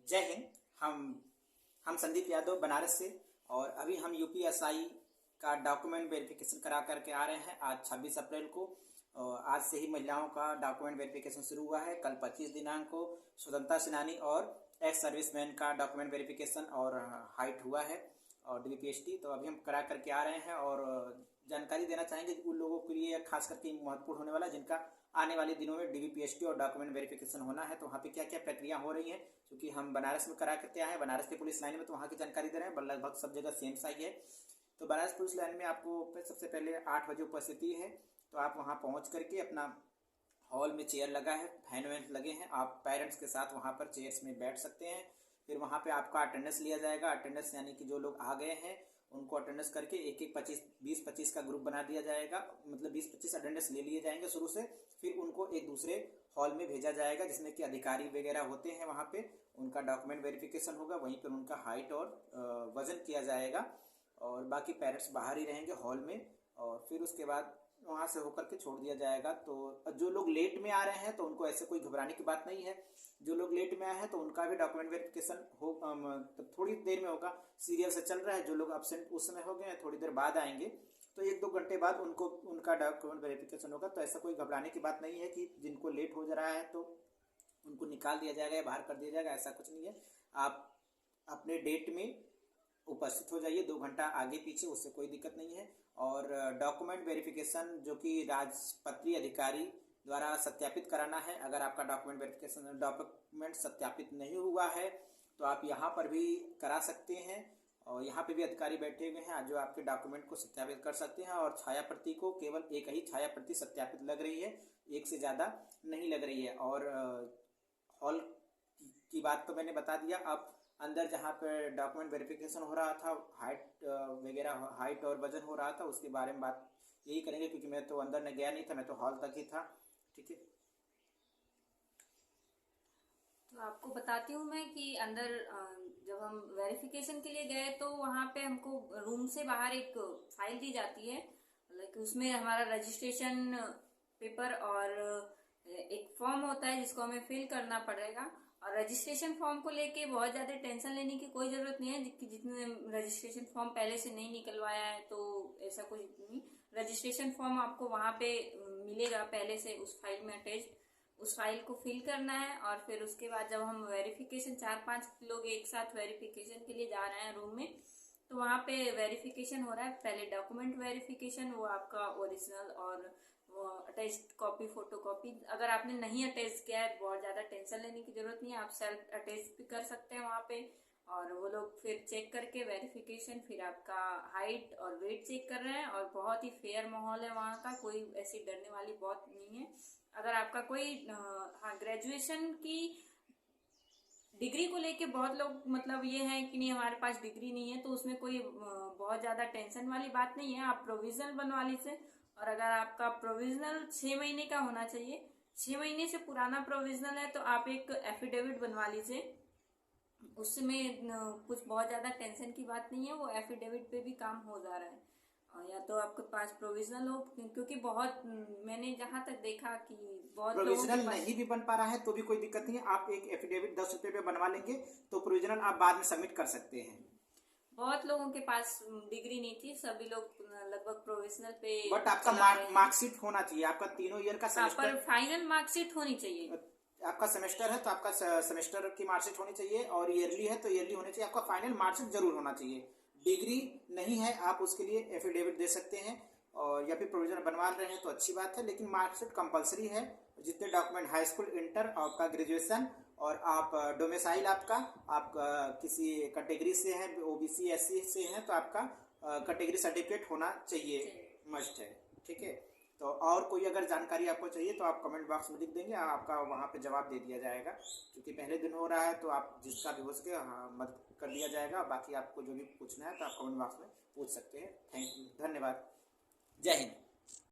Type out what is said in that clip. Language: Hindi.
जय हिंद। हम संदीप यादव बनारस से, और अभी हम यूपीएसआई का डॉक्यूमेंट वेरिफिकेशन करा करके आ रहे हैं। आज 26 अप्रैल को आज से ही महिलाओं का डॉक्यूमेंट वेरिफिकेशन शुरू हुआ है। कल 25 दिनांक को स्वतंत्रता सेनानी और एक्स सर्विसमैन का डॉक्यूमेंट वेरिफिकेशन और हाइट हुआ है और डीवीपीएसटी। तो अभी हम करा करके आ रहे हैं और जानकारी देना चाहेंगे उन लोगों के लिए खास करके महत्वपूर्ण होने वाला जिनका आने वाले दिनों में डीवीपीएसटी और डॉक्यूमेंट वेरिफिकेशन होना है। तो वहाँ पे क्या क्या प्रक्रिया हो रही है, क्योंकि हम बनारस में करा करके आए हैं, बनारस की पुलिस लाइन में, तो वहाँ की जानकारी दे रहे हैं। लगभग सब जगह सेम सा ही है। तो बनारस पुलिस लाइन में आपको सबसे पहले 8 बजे उपस्थिति है। तो आप वहाँ पहुँच करके अपना हॉल में चेयर लगा है, फैन वैन लगे हैं, आप पेरेंट्स के साथ वहाँ पर चेयर्स में बैठ सकते हैं। फिर वहाँ पे आपका अटेंडेंस लिया जाएगा। अटेंडेंस यानी कि जो लोग आ गए हैं उनको अटेंडेंस करके एक 20-25 का ग्रुप बना दिया जाएगा। मतलब 20-25 अटेंडेंस ले लिए जाएंगे शुरू से। फिर उनको एक दूसरे हॉल में भेजा जाएगा जिसमें कि अधिकारी वगैरह होते हैं। वहाँ पे उनका डॉक्यूमेंट वेरिफिकेशन होगा, वहीं पर उनका हाइट और वजन किया जाएगा, और बाकी पेरेंट्स बाहर ही रहेंगे हॉल में। और फिर उसके बाद वहाँ से होकर के छोड़ दिया जाएगा। तो जो लोग लेट में आ रहे हैं तो उनको ऐसे कोई घबराने की बात नहीं है। जो लोग लेट में आए हैं तो उनका भी डॉक्यूमेंट वेरिफिकेशन हो थोड़ी देर में होगा। सीरियल से चल रहा है। जो लोग अब्सेंट उस समय हो गए हैं थोड़ी देर बाद आएंगे, तो 1-2 घंटे बाद उनका डॉक्यूमेंट वेरिफिकेशन होगा। तो ऐसा कोई घबराने की बात नहीं है कि जिनको लेट हो जा रहा है तो उनको निकाल दिया जाएगा या बाहर कर दिया जाएगा, ऐसा कुछ नहीं है। आप अपने डेट में उपस्थित हो जाइए, 2 घंटा आगे पीछे, उससे कोई दिक्कत नहीं है। और डॉक्यूमेंट वेरिफिकेशन जो कि राजपत्रीय अधिकारी द्वारा सत्यापित कराना है। अगर आपका डॉक्यूमेंट सत्यापित नहीं हुआ है तो आप यहाँ पर भी करा सकते हैं, और यहाँ पे भी अधिकारी बैठे हुए हैं जो आपके डॉक्यूमेंट को सत्यापित कर सकते हैं। और छाया प्रति को केवल एक ही छाया प्रति सत्यापित लग रही है, एक से ज़्यादा नहीं लग रही है। और हॉल की बात तो मैंने बता दिया। अब अंदर जहाँ पे डॉक्यूमेंट वेरिफिकेशन हो रहा था, हाइट और वजन हो रहा था, उसके बारे में बात यही करेंगे, क्योंकि मैं तो अंदर न गया नहीं था, मैं तो हॉल तक ही था। ठीक है। तो आपको बताती हूँ मैं कि अंदर जब हम वेरिफिकेशन के लिए गए तो वहाँ पे हमको रूम से बाहर एक फाइल दी जाती है, लाइक उसमें हमारा रजिस्ट्रेशन पेपर और एक फॉर्म होता है जिसको हमें फिल करना पड़ेगा। और रजिस्ट्रेशन फॉर्म को लेके बहुत ज़्यादा टेंशन लेने की कोई ज़रूरत नहीं है। जितने रजिस्ट्रेशन फॉर्म पहले से नहीं निकलवाया है तो ऐसा कुछ नहीं। रजिस्ट्रेशन फॉर्म आपको वहाँ पे मिलेगा पहले से उस फाइल में अटैच्ड। उस फाइल को फिल करना है और फिर उसके बाद जब हम वेरिफिकेशन 4-5 लोग एक साथ वेरिफिकेशन के लिए जा रहे हैं रूम में, तो वहाँ पे वेरिफिकेशन हो रहा है। पहले डॉक्यूमेंट वेरिफिकेशन, वो आपका ओरिजिनल और वो अटैच्ड कॉपी, फोटो कॉपी। अगर आपने नहीं अटैच किया है बहुत ज़्यादा टेंशन लेने की जरूरत नहीं है, आप सेल्फ अटैच भी कर सकते हैं वहाँ पे। और वो लोग फिर चेक करके वेरिफिकेशन, फिर आपका हाइट और वेट चेक कर रहे हैं। और बहुत ही फेयर माहौल है वहाँ का, कोई ऐसी डरने वाली बात नहीं है। अगर आपका कोई ग्रेजुएशन की डिग्री को लेके बहुत लोग मतलब ये है कि नहीं हमारे पास डिग्री नहीं है, तो उसमें कोई बहुत ज़्यादा टेंशन वाली बात नहीं है। आप प्रोविजनल बनवा लीजिए। और अगर आपका प्रोविजनल 6 महीने का होना चाहिए, 6 महीने से पुराना प्रोविजनल है, तो आप एक एफिडेविट बनवा लीजिए। उसमें कुछ बहुत ज़्यादा टेंशन की बात नहीं है, वो एफिडेविट पे भी काम हो जा रहा है। या तो आपके पास प्रोविजनल हो, क्योंकि बहुत मैंने जहाँ तक देखा कि बहुत प्रोविजनल नहीं भी बन पा रहा है तो भी कोई दिक्कत नहीं है। आप एक एफिडेविट 10 रुपये पे बनवा लेंगे तो प्रोविजनल आप बाद में सबमिट कर सकते हैं। बहुत लोगों के पास डिग्री नहीं थी, सभी लोग लगभग प्रोविजनल पे। बट आपका मार्कशीट होना चाहिए, आपका 3 ईयर का सेमेस्टर, पर फाइनल मार्कशीट होनी चाहिए। आपका सेमेस्टर है तो आपका सेमेस्टर की मार्कशीट होनी चाहिए, और ईयरली है तो ईयरली होनी चाहिए। आपका फाइनल मार्कशीट जरूर होना चाहिए। डिग्री नहीं है आप उसके लिए एफिडेविट दे सकते हैं, और या फिर प्रोविजनल बनवा रहे हैं तो अच्छी बात है, लेकिन मार्कशीट कंपलसरी है। जितने डॉक्यूमेंट, हाई स्कूल, इंटर, आपका ग्रेजुएशन, और आप डोमिसाइल आप किसी कैटेगरी से हैं, ओबीसी एससी से हैं, तो आपका कैटेगरी सर्टिफिकेट होना चाहिए, मस्ट है। ठीक है। तो और कोई अगर जानकारी आपको चाहिए तो आप कमेंट बॉक्स में लिख देंगे, आपका वहाँ पे जवाब दे दिया जाएगा। क्योंकि पहले दिन हो रहा है तो आप जिसका भी हो सके मदद कर दिया जाएगा। बाकी आपको जो भी पूछना है तो आप कमेंट बॉक्स में पूछ सकते हैं। थैंक यू, धन्यवाद, जय हिंद।